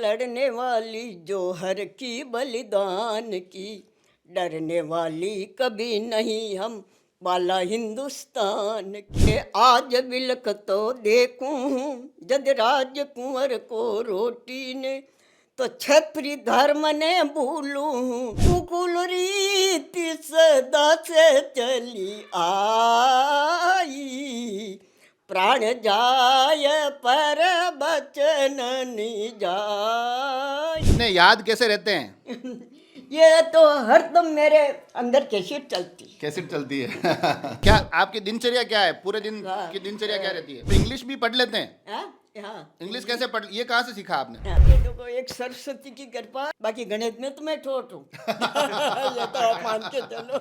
लड़ने वाली जोहर की बलिदान की, डरने वाली कभी नहीं हम बाला हिंदुस्तान के। आज बिलख तो देखूं जद राज कुंवर को रोटी ने, तो छपरी धर्म ने भूलूं कुकुल रीति सदा से चली आई। प्राण जाय पर बचन नहीं जाय। इतने याद कैसे रहते हैं? ये तो हरदम मेरे अंदर कैसेट चलती है। कैसेट चलती है। क्या आपकी दिनचर्या क्या है? पूरे दिन की दिनचर्या क्या रहती है? इंग्लिश भी पढ़ लेते हैं? हाँ, हाँ। इंग्लिश कैसे पढ़, ये कहाँ से सीखा आपने? ये देखो एक सरस्वती की कृपा, बाकी गणित में तो मैं ठोठ हूँ। ये तो आप मान के चलो।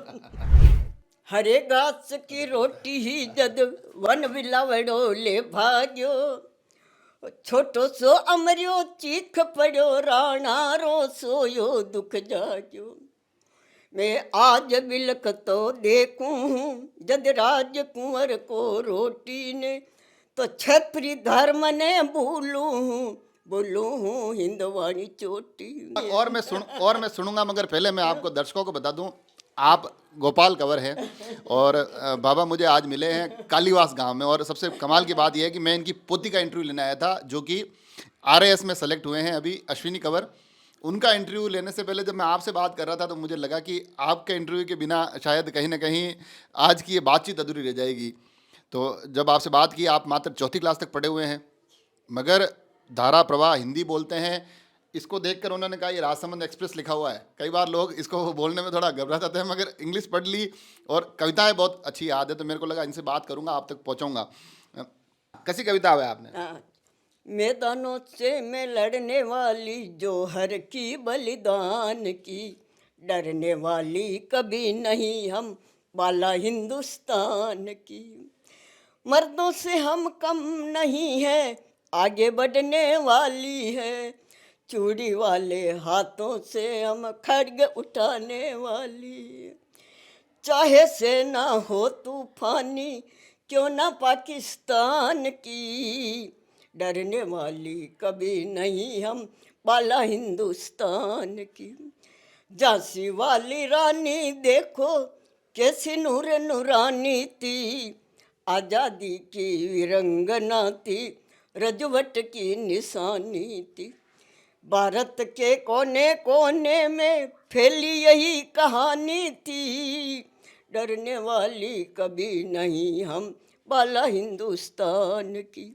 हरे घास की रोटी ही जद वन बिलावड़ो ले भाग्यो, छोटो सो अमरियो चीख पड़ो राणा रो सोयो दुख जाग्यो। मैं आज बिलख तो देखूं जद राज कुंवर को रोटी ने, तो छपरी धर्म ने भूलूं बोलूं हूँ हिंदवाणी चोटी। और मैं सुनूंगा, मगर पहले मैं आपको दर्शकों को बता दूं, आप गोपाल कंवर हैं और बाबा मुझे आज मिले हैं कालीवास गांव में। और सबसे कमाल की बात यह है कि मैं इनकी पोती का इंटरव्यू लेने आया था, जो कि आरएएस में सेलेक्ट हुए हैं अभी, अश्विनी कंवर। उनका इंटरव्यू लेने से पहले जब मैं आपसे बात कर रहा था तो मुझे लगा कि आपके इंटरव्यू के बिना शायद कहीं ना कहीं आज की ये बातचीत अधूरी रह जाएगी। तो जब आपसे बात की, आप मात्र 4th क्लास तक पढ़े हुए हैं, मगर धारा प्रवाह हिंदी बोलते हैं। इसको देखकर उन्होंने कहा ये राजसमंद एक्सप्रेस लिखा हुआ है। कई बार लोग इसको बोलने में थोड़ा घबरा जाते हैं, मगर इंग्लिश पढ़ ली और कविताएं बहुत अच्छी याद है, तो मेरे को लगा इनसे बात करूंगा, आप तक पहुंचाऊंगा। कैसी कविता है आपने? मैदानों से मैं लड़ने वाली जोहर की बलिदान की, डरने वाली कभी नहीं हम बाला हिंदुस्तान की। मर्दों से हम कम नहीं है, आगे बढ़ने वाली है, चूड़ी वाले हाथों से हम खड्ग उठाने वाली। चाहे सेना हो तूफानी क्यों ना पाकिस्तान की, डरने वाली कभी नहीं हम बाला हिंदुस्तान की। झांसी वाली रानी देखो कैसी नूर नूरानी थी, आज़ादी की विरंगना थी, रजवट की निशानी थी। भारत के कोने कोने में फैली यही कहानी थी, डरने वाली कभी नहीं हम बाला हिंदुस्तान की।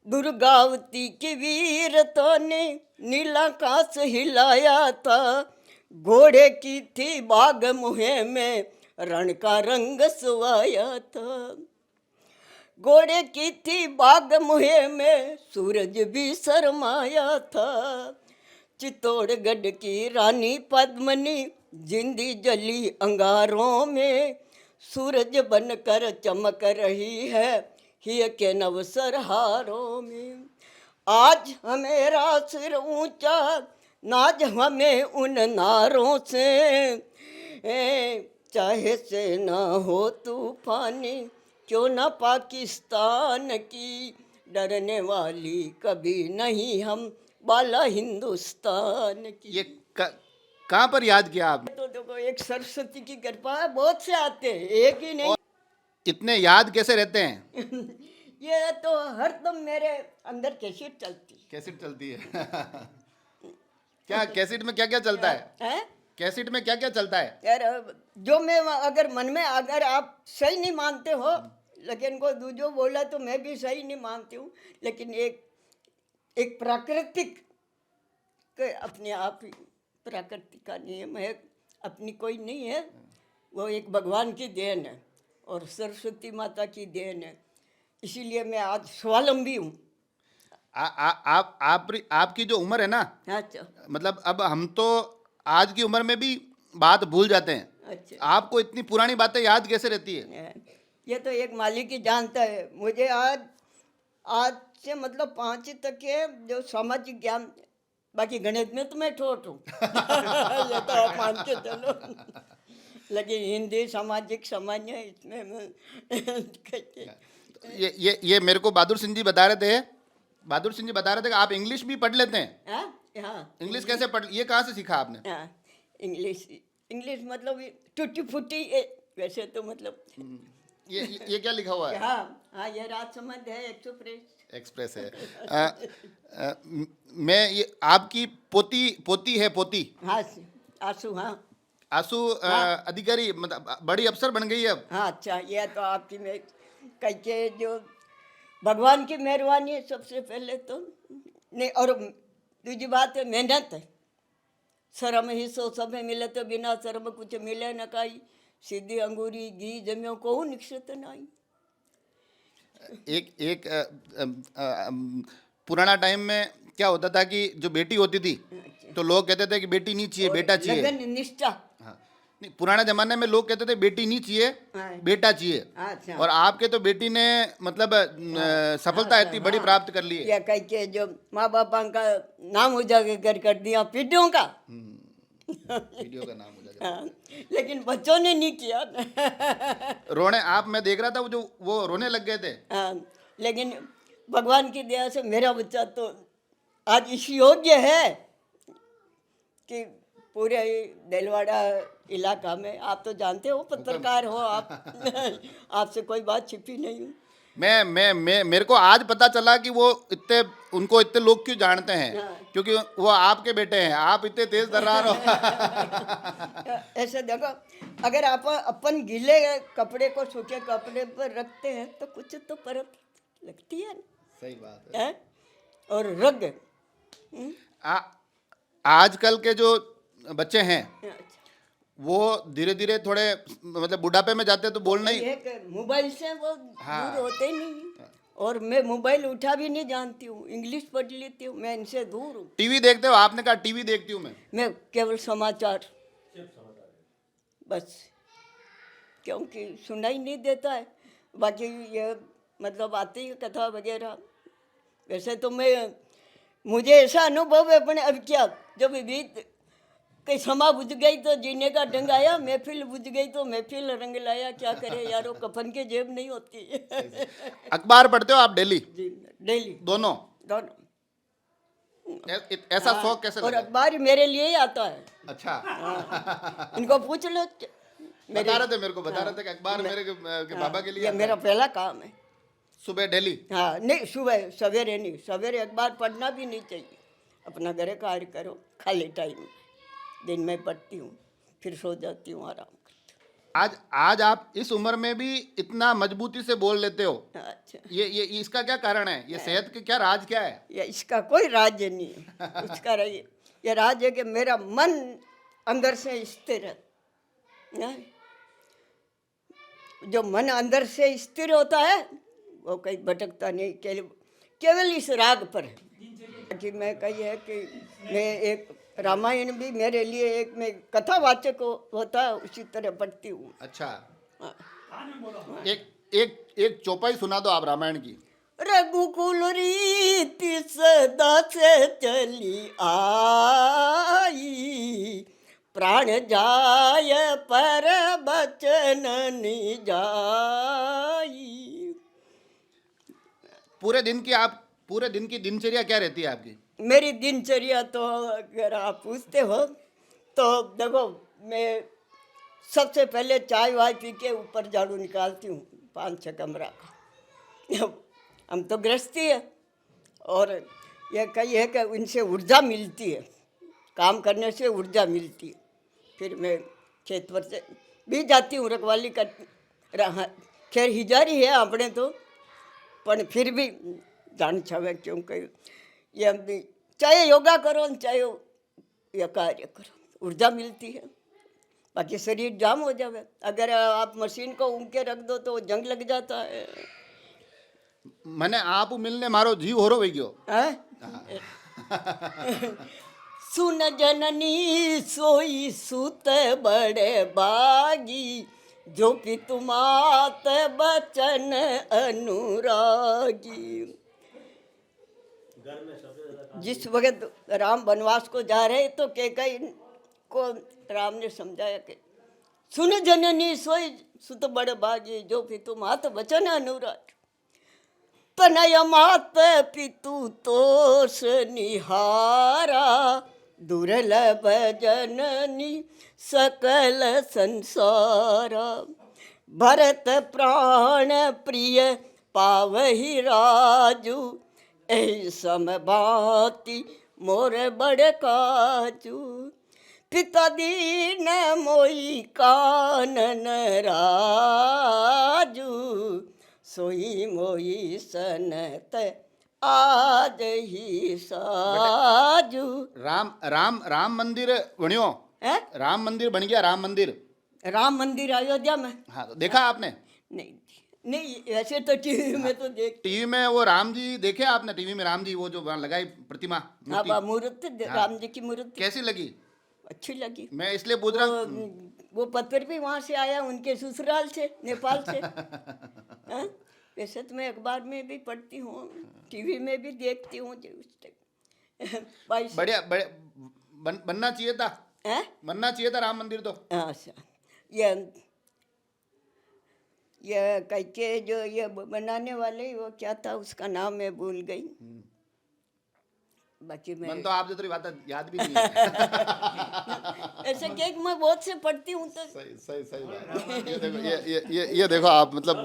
दुर्गावती की वीरता ने नीलाकाश हिलाया था, घोड़े की थी बाग मुहे में रण का रंग सुवाया था। घोड़े की थी बाग मुहे में सूरज भी शर्माया था। चित्तौड़गढ़ की रानी पद्मनी जिंदी जली अंगारों में, सूरज बनकर चमक रही है हिय के नवसरहारों में। आज हमेरा सिर ऊंचा नाज हमें उन नारों से, चाहे सेना हो तूफानी क्यों न पाकिस्तान की, डरने वाली कभी नहीं हम बाला हिंदुस्तान की। ये कहाँ पर याद किया आपने? तो देखो एक सरस्वती की कृपा है, बहुत से आते हैं, एक ही नहीं। इतने याद कैसे रहते हैं? ये तो हरदम मेरे अंदर कैसेट चलती है। कैसेट चलती है। क्या कैसेट में क्या क्या चलता है? कैसेट में क्या क्या चलता है? यार जो मैं अगर मन में, अगर आप सही नहीं मानते हो, लेकिन को दूजो बोला तो मैं भी सही नहीं मानती हूँ, लेकिन एक प्राकृतिक अपने आप ही प्रकृति का नियम है, अपनी कोई नहीं है, वो एक भगवान की देन है और सरस्वती माता की देन है। इसीलिए मैं आज स्वावलंबी हूँ। आपकी जो उम्र है ना, अच्छा, मतलब अब हम तो आज की उम्र में भी बात भूल जाते हैं। अच्छा, आपको इतनी पुरानी बातें याद कैसे रहती है? ये तो एक मालिक ही जानता है। मुझे आज से मतलब 5 तक के जो सामाजिक ज्ञान, बाकी गणित में तो मैं ठोठ हूँ। ये तो आप मान के चलो, लेकिन हिंदी सामाजिक सामान्य इसमें ये मेरे को बहादुर सिंह जी बता रहे थे कि आप इंग्लिश भी पढ़ लेते हैं? हाँ इंग्लिश कैसे पढ़, ये कहाँ से सीखा आपने? हाँ इंग्लिश इंग्लिश मतलब ये टूटी फूटी वैसे तो मतलब ये क्या लिखा हुआ है? हाँ हाँ ये राजसमंद है एक्सप्रेस। एक्सप्रेस है। मैं ये आपकी पोती पोती है, पोती हाँ आंसू हाँ आंसू अधिकारी, मतलब बड़ी अफसर बन गई है अब। हाँ अच्छा ये तो आपकी में कह के जो भगवान की मेहरबानी है सबसे पहले तो नहीं। और दूसरी बात है मेहनत है। शर्म ही सो सब में मिले तो बिना शर्म कुछ मिले न काई, सीधी अंगूरी घी जम्यो को निक्षत नाई। एक एक पुराना टाइम में क्या होता था कि जो बेटी होती थी तो लोग कहते थे कि बेटी नहीं चाहिए, बेटा चाहिए। लगन निष्ठा। हाँ, नहीं, पुराने जमाने में लोग कहते थे बेटी नहीं चाहिए, हाँ। बेटा चाहिए। अच्छा और आपके तो बेटी ने मतलब सफलता इतनी बड़ी प्राप्त कर ली है। या कह के जो माँ बापा का नाम उजागर कर दिया पीढ़ियों का। वीडियो का नाम हो हाँ, लेकिन बच्चों ने नहीं किया। रोने, आप मैं देख रहा था वो रोने लग गए थे। हाँ, लेकिन भगवान की दया से मेरा बच्चा तो आज इस योग्य है कि पूरे देलवाड़ा इलाका में, आप तो जानते हो पत्रकार हो आप, आपसे कोई बात छिपी नहीं हूँ। मैं मेरे को आज पता चला कि वो इतने, उनको इतने लोग क्यों जानते हैं, हाँ। क्योंकि वो आपके बेटे हैं। आप इतने तेज दर्रार हो। ऐसे देखो, अगर आप अपन गीले कपड़े को सूखे कपड़े पर रखते हैं तो कुछ तो परत लगती है ना। सही बात है। हैं? और रग आजकल के जो बच्चे हैं अच्छा, वो धीरे धीरे थोड़े मतलब बुढ़ापे में जाते हैं तो बोलना ही। ये कि मोबाइल से वो हाँ। दूर होते ही नहीं। और मैं मोबाइल उठा भी नहीं जानती हूँ, इंग्लिश पढ़ लेती हूँ, मैं इनसे दूर हूँ। टीवी देखते हो? आपने कहा टीवी देखती हूँ मैं केवल समाचार बस, क्योंकि सुनाई नहीं देता है। बाकी ये मतलब आती है कथा वगैरह। वैसे तो मुझे ऐसा अनुभव है अपने, अब क्या जब बीत कई समा बुझ गई तो जीने का ढंग आया, महफिल बुझ गई तो महफिल रंग लाया। क्या करे यारो, कफन के जेब नहीं होती। अखबार पढ़ते हो आप डेली? जी डेली दोनों? दोनों। ऐसा शौक कैसे और लगा? अखबार मेरे लिए ही आता है। अच्छा। इनको पूछ लो। बता रहे थे मेरे को, बता रहे थे कि अखबार मेरे के बाबा के लिए ये आता मेरा है। पहला काम है। सुबह डेली? हाँ नहीं, सुबह सवेरे नहीं, सवेरे अखबार पढ़ना भी नहीं चाहिए। अपना घर कार्य करो, खाली टाइम में दिन में पढ़ती हूँ, फिर सो जाती हूँ आराम करती आज आप इस उम्र में भी इतना मजबूती से बोल लेते हो, हूँ। अच्छा, ये इसका क्या कारण है? ये सेहत के क्या राज क्या है? ये इसका कोई राज्य नहीं है। उसका ये राज है कि मेरा मन अंदर से स्थिर है ना। जो मन अंदर से स्थिर होता है वो कहीं भटकता नहीं, केवल इस राग पर है। कि मैं कही है कि मैं एक रामायण भी मेरे लिए एक मैं कथावाचक होता है, उसी तरह पढ़ती हूँ। अच्छा, हाँ। एक चौपाई सुना दो आप रामायण की। रघुकुल रीति सदा से चली आई, प्राण जाय पर बचन नि जाई। पूरे दिन की दिनचर्या क्या रहती है आपकी? मेरी दिनचर्या तो अगर आप पूछते हो तो देखो, मैं सबसे पहले चाय वाय पी के ऊपर झाड़ू निकालती हूँ 5-6 कमरा का। हम तो गृहस्थी है, और यह कही है कि उनसे ऊर्जा मिलती है, काम करने से ऊर्जा मिलती है। फिर मैं खेत पर से भी जाती हूँ, रखवाली कर रहा। खैर हिजारी है अपने तो, पर फिर भी जान छावे, क्योंकि ये भी चाहे योगा करो चाहे या कार्य करो, ऊर्जा मिलती है। बाकी शरीर जाम हो जावे, अगर आप मशीन को ऊँके रख दो तो जंग लग जाता है। मैंने आप मिलने मारो जीव हो रो गयो। सुन जननी सोई सुत बड़े बागी, जो पितु मात बचन अनुरागी। जिस वक्त राम वनवास को जा रहे तो कैकेयी को राम ने समझाया कि सुन जननी सोई सुत बड़ बागी, जो पितु मात बचन अनुराग। तनय मात पितु तोष निहारा, दुर्लभ जननी सकल संसारा। भरत प्राण प्रिय पावहि राजू, एहि सम भांति मोर बड़ काजू। पिता दीन मोई कानन राजू, सोई मोई सनत आज ही साजू। राम मंदिर बनियो, हैं? राम मंदिर बन गया, राम मंदिर। राम मंदिर अयोध्या में? हाँ, तो देखा आपने? नहीं नहीं, ऐसे तो टीवी में तो देख। टीवी में वो राम जी देखे आपने? टीवी में राम जी वो जो वहाँ लगाई प्रतिमा, हाँ, मूर्ति, मूर्ति हाँ। राम जी की मूर्ति कैसी लगी? अच्छी लगी। मैं इसलिए पूछ रहा हूँ। वो पत्र भी वहाँ से आया, उनके ससुराल से, नेपाल से। हाँ? वैसे तो मैं अखबार में भी पढ़ती हूँ, टीवी में भी देखती हूँ जो उस टाइम। बढ़िया बढ़िया बनना चाहिए था, हैं? बनना चाहिए था राम मंदिर तो। अच्छा, ये कैके जो ये बनाने वाले, वो क्या था उसका नाम मैं भूल गई। बाकी मैं मन तो आपसे थोड़ी बात याद भी नहीं है। ऐसे केक मैं बहुत से पढ़ती हूँ तो सही सही सही बात। ये देखो, ये देखो आप, मतलब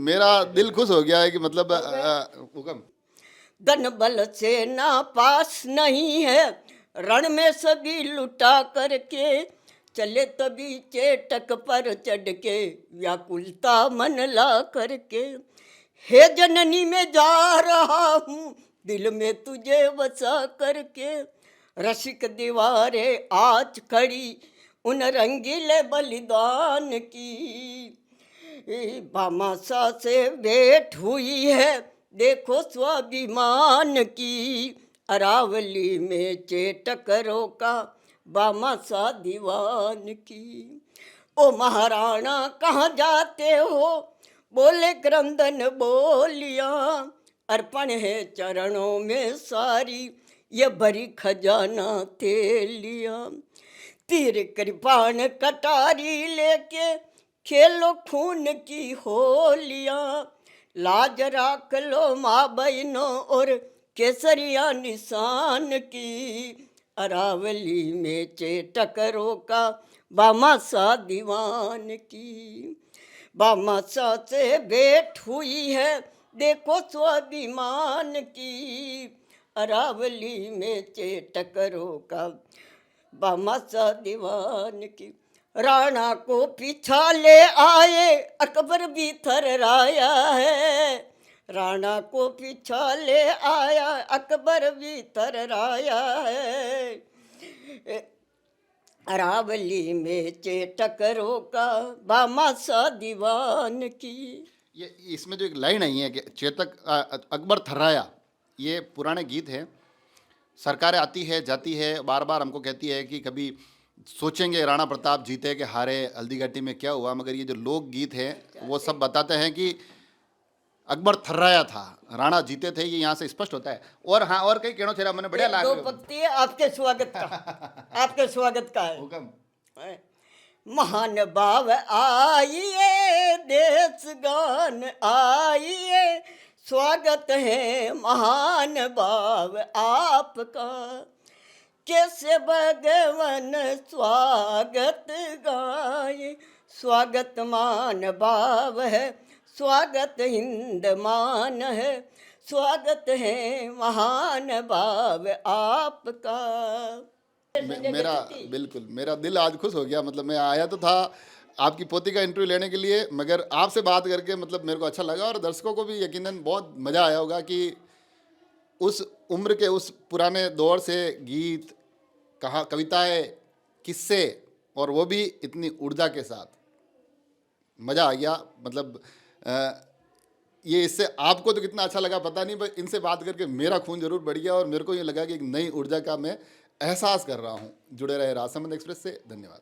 मेरा दिल खुश हो गया है कि मतलब हुक्म। धन बल से ना पास नहीं है, रण में सभी लुटा करके, चले तभी चेटक पर चढ़ के, व्याकुलता मन ला करके। हे जननी में जा रहा हूँ, दिल में तुझे बसा करके। रसिक दीवारें आज खड़ी उन रंगीले बलिदान की, भामाशा से भेंट हुई है देखो स्वाभिमान की। अरावली में चेटक रोका भामाशा दीवान की। ओ महाराणा कहाँ जाते हो, बोले क्रंदन बोलिया, अर्पण है चरणों में सारी ये भरी खजाना तेलिया। तीर कृपाण कटारी लेके खेलो खून की होलियाँ, लाज राख लो माँ बहनों और केसरिया निशान की। अरावली में चेटक रोका भामाशा दीवान की। भामाशा से भेंट हुई है देखो स्वाभिमान की। अरावली में चेटक रोका भामाशा दीवान की। राणा को पीछा ले आए अकबर भी थर्राया है, राणा को पीछा ले आया अकबर भी थर्राया है। अरावली में चेटक रोका भामाशा दीवान की। ये इसमें जो एक लाइन आई है कि चेतक अकबर थर्राया, ये पुराने गीत है। सरकारें आती है जाती है, बार बार हमको कहती है कि कभी सोचेंगे राणा प्रताप जीते कि हारे, हल्दीघाटी में क्या हुआ, मगर ये जो लोक गीत है वो सब बताते हैं कि अकबर थर्राया था, राणा जीते थे। ये यहाँ से स्पष्ट होता है। और हाँ, और कई केणो छेरा मैंने बढ़िया दो लाग पंक्ति है आपके स्वागत का। आपके स्वागत का है। हुक्म। महान भाव आइए देश गान आइए, स्वागत है महान भाव आपका। कैसे भगवन स्वागत गाए, स्वागत मान भाव है, स्वागत हिंद मान है, स्वागत है महान भाव आपका। मेरा बिल्कुल, मेरा दिल आज खुश हो गया। मतलब मैं आया तो था आपकी पोती का इंटरव्यू लेने के लिए, मगर आपसे बात करके मतलब मेरे को अच्छा लगा, और दर्शकों को भी यकीनन बहुत मज़ा आया होगा कि उस उम्र के, उस पुराने दौर से गीत, कहा कविताएं, किस्से, और वो भी इतनी ऊर्जा के साथ। मज़ा आ गया। मतलब ये इससे आपको तो कितना अच्छा लगा पता नहीं, पर इनसे बात करके मेरा खून जरूर बढ़ गया, और मेरे को ये लगा कि एक नई ऊर्जा का मैं एहसास कर रहा हूँ। जुड़े रहे राजसमंद एक्सप्रेस से। धन्यवाद।